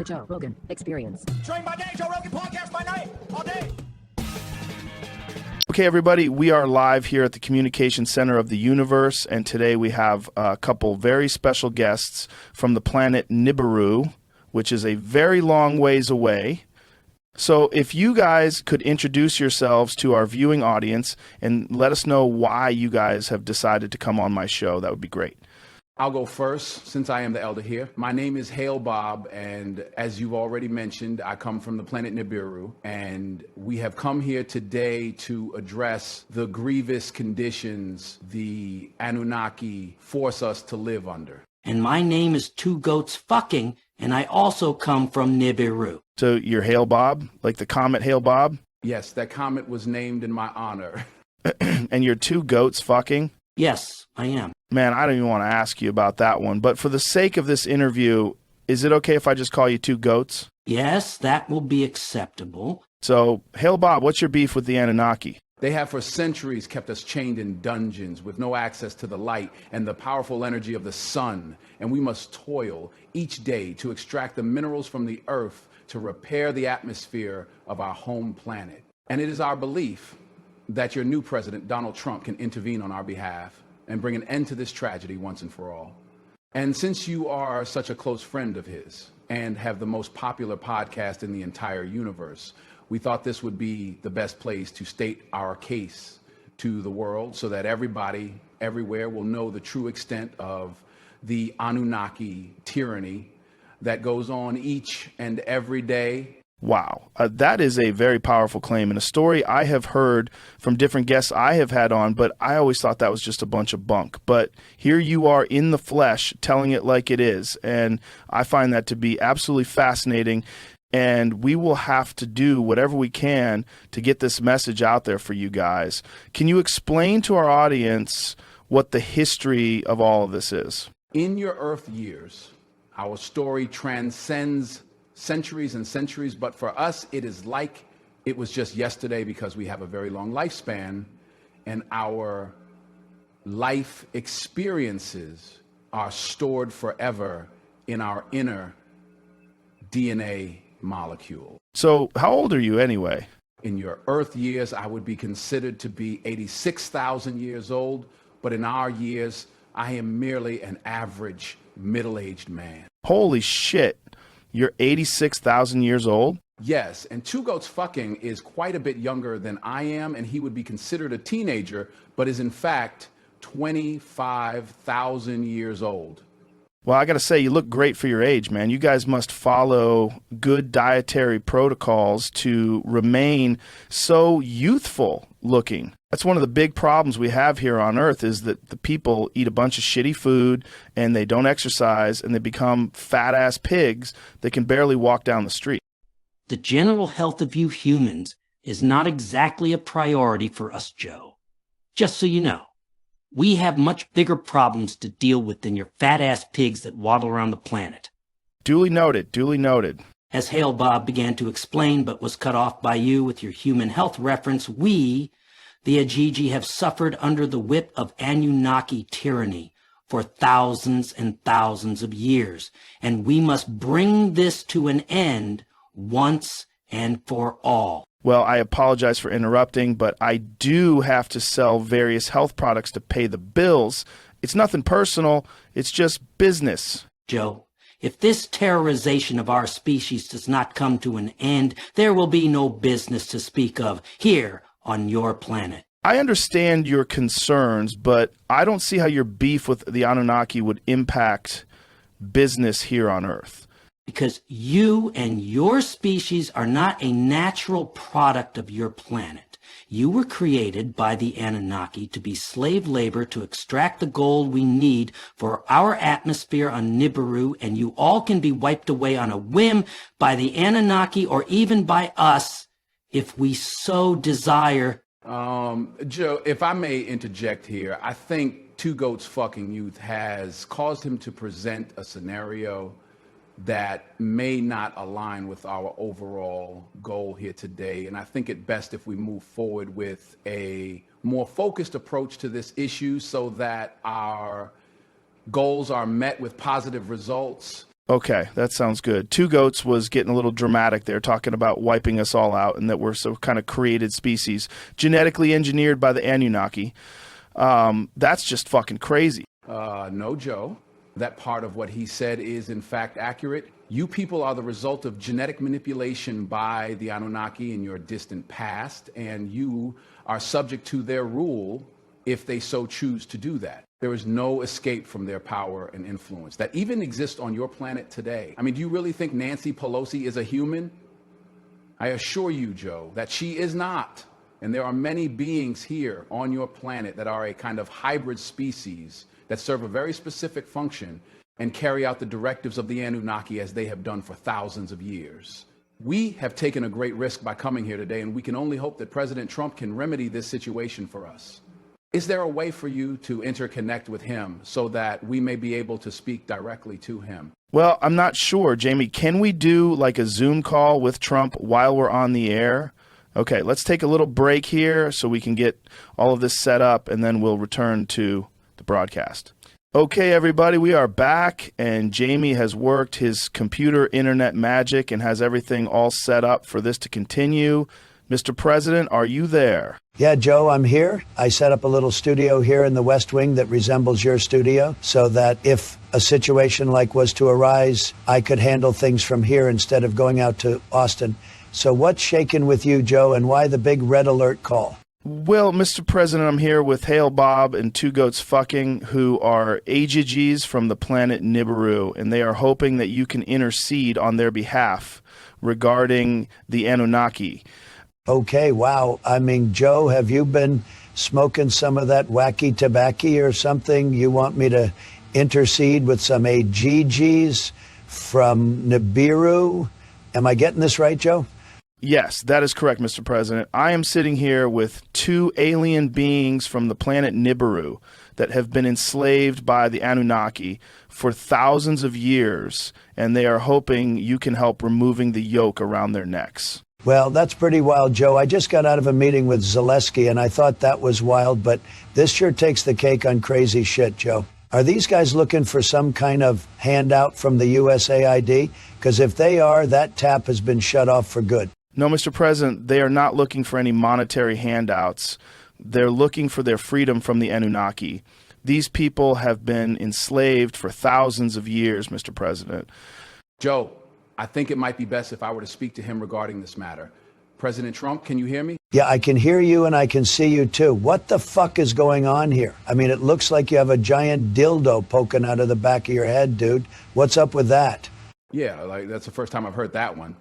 The Joe Rogan Experience. Train by day, Joe Rogan podcast by night, all day. Okay, everybody, we are live here at the Communication Center of the Universe, and today we have a couple very special guests from the planet Nibiru, which is a very long ways away. So if you guys could introduce yourselves to our viewing audience and let us know why you guys have decided to come on my show, that would be great. I'll go first, since I am the elder here. My name is Hail Bob, and as you've already mentioned, I come from the planet Nibiru, and we have come here today to address the grievous conditions the Annunaki force us to live under. And my name is Two Goats Fucking, and I also come from Nibiru. So you're Hail Bob, like the comet Hail Bob? Yes, that comet was named in my honor. And you're two goats fucking? Yes, I am. Man, I don't even want to ask you about that one, but for the sake of this interview, is it okay if I just call you two goats? Yes, that will be acceptable. So, Hail Bob, what's your beef with the Anunnaki? They have for centuries kept us chained in dungeons with no access to the light and the powerful energy of the sun, and we must toil each day to extract the minerals from the earth to repair the atmosphere of our home planet. And it is our belief that your new president, Donald Trump, can intervene on our behalf and bring an end to this tragedy once and for all. And since you are such a close friend of his and have the most popular podcast in the entire universe, we thought this would be the best place to state our case to the world so that everybody everywhere will know the true extent of the Anunnaki tyranny that goes on each and every day. Wow, that is a very powerful claim and a story I have heard from different guests I have had on, but I always thought that was just a bunch of bunk. But here you are in the flesh telling it like it is, and I find that to be absolutely fascinating, and we will have to do whatever we can to get this message out there for you guys. Can you explain to our audience what the history of all of this is? In your Earth years, our story transcends centuries and centuries, but for us, it is like it was just yesterday because we have a very long lifespan and our life experiences are stored forever in our inner DNA molecule. So how old are you anyway? In your Earth years, I would be considered to be 86,000 years old, but in our years, I am merely an average middle-aged man. Holy shit. You're 86,000 years old? Yes, and Two Goats Fucking is quite a bit younger than I am, and he would be considered a teenager, but is in fact 25,000 years old. Well, I got to say, you look great for your age, man. You guys must follow good dietary protocols to remain so youthful looking. That's one of the big problems we have here on Earth is that the people eat a bunch of shitty food and they don't exercise and they become fat-ass pigs that can barely walk down the street. The general health of you humans is not exactly a priority for us, Joe. Just so you know, we have much bigger problems to deal with than your fat-ass pigs that waddle around the planet. Duly noted, duly noted. As Hail Bob began to explain but was cut off by you with your human health reference, we, the Igigi, have suffered under the whip of Annunaki tyranny for thousands and thousands of years, and we must bring this to an end once and for all. Well, I apologize for interrupting, but I do have to sell various health products to pay the bills. It's nothing personal, it's just business. Joe, if this terrorization of our species does not come to an end, there will be no business to speak of here on your planet. I understand your concerns, but I don't see how your beef with the Anunnaki would impact business here on Earth. Because you and your species are not a natural product of your planet. You were created by the Anunnaki to be slave labor to extract the gold we need for our atmosphere on Nibiru, and you all can be wiped away on a whim by the Anunnaki or even by us if we so desire. Joe, if I may interject here, I think Two Goats Fucking Youth has caused him to present a scenario that may not align with our overall goal here today. And I think it best if we move forward with a more focused approach to this issue so that our goals are met with positive results. Okay, that sounds good. Two Goats was getting a little dramatic there, talking about wiping us all out and that we're some kind of created species, genetically engineered by the Annunaki. That's just fucking crazy. No, Joe. That part of what he said is, in fact, accurate. You people are the result of genetic manipulation by the Anunnaki in your distant past, and you are subject to their rule if they so choose to do that. There is no escape from their power and influence that even exists on your planet today. I mean, do you really think Nancy Pelosi is a human? I assure you, Joe, that she is not. And there are many beings here on your planet that are a kind of hybrid species that serve a very specific function and carry out the directives of the Anunnaki as they have done for thousands of years. We have taken a great risk by coming here today, and we can only hope that President Trump can remedy this situation for us. Is there a way for you to interconnect with him so that we may be able to speak directly to him? Well, I'm not sure, Jamie. Can we do like a Zoom call with Trump while we're on the air? Okay, let's take a little break here so we can get all of this set up, and then we'll return to the broadcast. Okay, everybody, we are back, and Jamie has worked his computer internet magic and has everything all set up for this to continue. Mr. President, are you there? Yeah, Joe, I'm here. I set up a little studio here in the West Wing that resembles your studio so that if a situation like was to arise, I could handle things from here instead of going out to Austin. So what's shaking with you, Joe, and why the big red alert call? Well, Mr. President, I'm here with Hail Bob and Two Goats Fucking, who are Igigis from the planet Nibiru, and they are hoping that you can intercede on their behalf regarding the Anunnaki. Okay, wow. I mean, Joe, have you been smoking some of that wacky tobacco or something? You want me to intercede with some Igigis from Nibiru? Am I getting this right, Joe? Yes, that is correct, Mr. President. I am sitting here with two alien beings from the planet Nibiru that have been enslaved by the Anunnaki for thousands of years, and they are hoping you can help removing the yoke around their necks. Well, that's pretty wild, Joe. I just got out of a meeting with Zaleski, and I thought that was wild, but this sure takes the cake on crazy shit, Joe. Are these guys looking for some kind of handout from the USAID? Because if they are, that tap has been shut off for good. No, Mr. President, they are not looking for any monetary handouts. They're looking for their freedom from the Anunnaki. These people have been enslaved for thousands of years, Mr. President. Joe, I think it might be best if I were to speak to him regarding this matter. President Trump, can you hear me? Yeah, I can hear you and I can see you too. What the fuck is going on here? I mean, it looks like you have a giant dildo poking out of the back of your head, dude. What's up with that? Yeah, like that's the first time I've heard that one.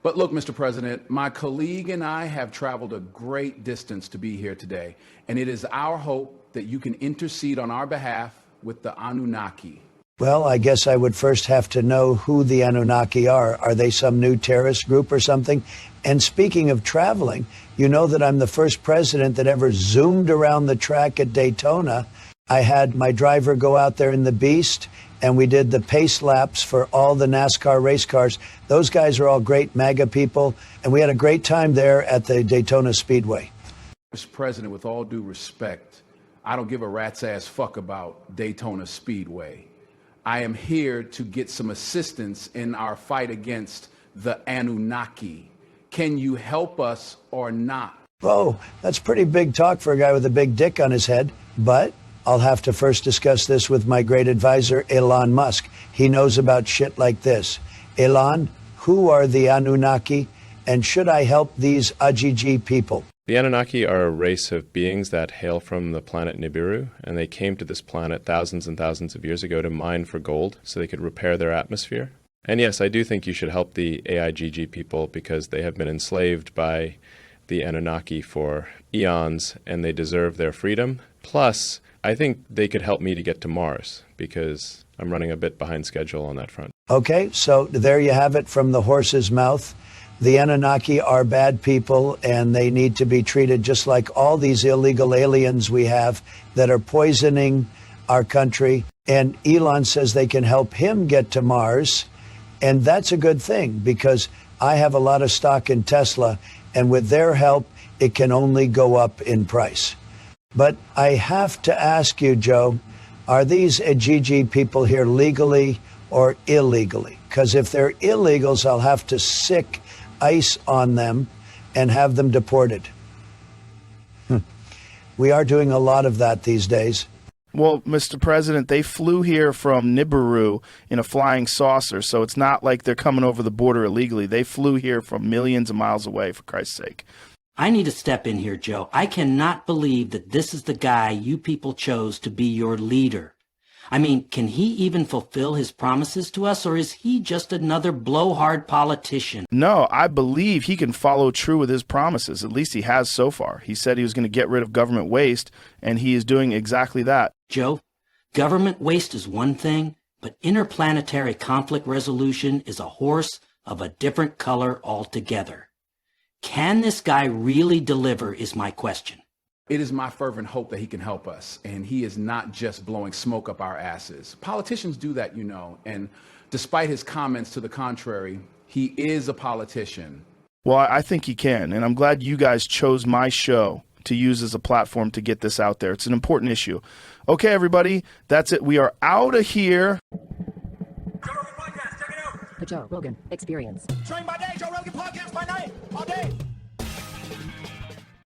But look, Mr. President, my colleague and I have traveled a great distance to be here today, and it is our hope that you can intercede on our behalf with the Anunnaki. Well, I guess I would first have to know who the Anunnaki are. Are they some new terrorist group or something? And speaking of traveling, you know that I'm the first president that ever zoomed around the track at Daytona. I had my driver go out there in the Beast, and we did the pace laps for all the NASCAR race cars. Those guys are all great MAGA people, and we had a great time there at the Daytona Speedway. Mr. President, with all due respect, I don't give a rat's ass fuck about Daytona Speedway. I am here to get some assistance in our fight against the Anunnaki. Can you help us or not? Oh, that's pretty big talk for a guy with a big dick on his head, but I'll have to first discuss this with my great advisor, Elon Musk. He knows about shit like this. Elon, who are the Anunnaki, and should I help these Igigi people? The Anunnaki are a race of beings that hail from the planet Nibiru, and they came to this planet thousands and thousands of years ago to mine for gold so they could repair their atmosphere. And yes, I do think you should help the AIGG people because they have been enslaved by the Anunnaki for eons, and they deserve their freedom. Plus, I think they could help me to get to Mars because I'm running a bit behind schedule on that front. Okay, so there you have it from the horse's mouth. The Anunnaki are bad people, and they need to be treated just like all these illegal aliens we have that are poisoning our country. And Elon says they can help him get to Mars, and that's a good thing because I have a lot of stock in Tesla, and with their help, it can only go up in price. But I have to ask you, Joe, are these Igigi people here legally or illegally. Because if they're illegals, I'll have to sick ICE on them and have them deported. We are doing a lot of that these days. Well, Mr. President, they flew here from Nibiru in a flying saucer, so it's not like they're coming over the border illegally. They flew here from millions of miles away, for Christ's sake. I need to step in here, Joe. I cannot believe that this is the guy you people chose to be your leader. I mean, can he even fulfill his promises to us, or is he just another blowhard politician? No, I believe he can follow true with his promises. At least he has so far. He said he was going to get rid of government waste, and he is doing exactly that. Joe, government waste is one thing, but interplanetary conflict resolution is a horse of a different color altogether. Can this guy really deliver is my question. It is my fervent hope that he can help us, and he is not just blowing smoke up our asses. Politicians do that, you know, and despite his comments to the contrary, he is a politician. Well, I think he can, and I'm glad you guys chose my show to use as a platform to get this out there. It's an important issue. Okay, everybody, that's it. We are out of here. Joe Rogan Podcast, check it out. The Joe Rogan Experience. Train by day, Joe Rogan Podcast by night, all day.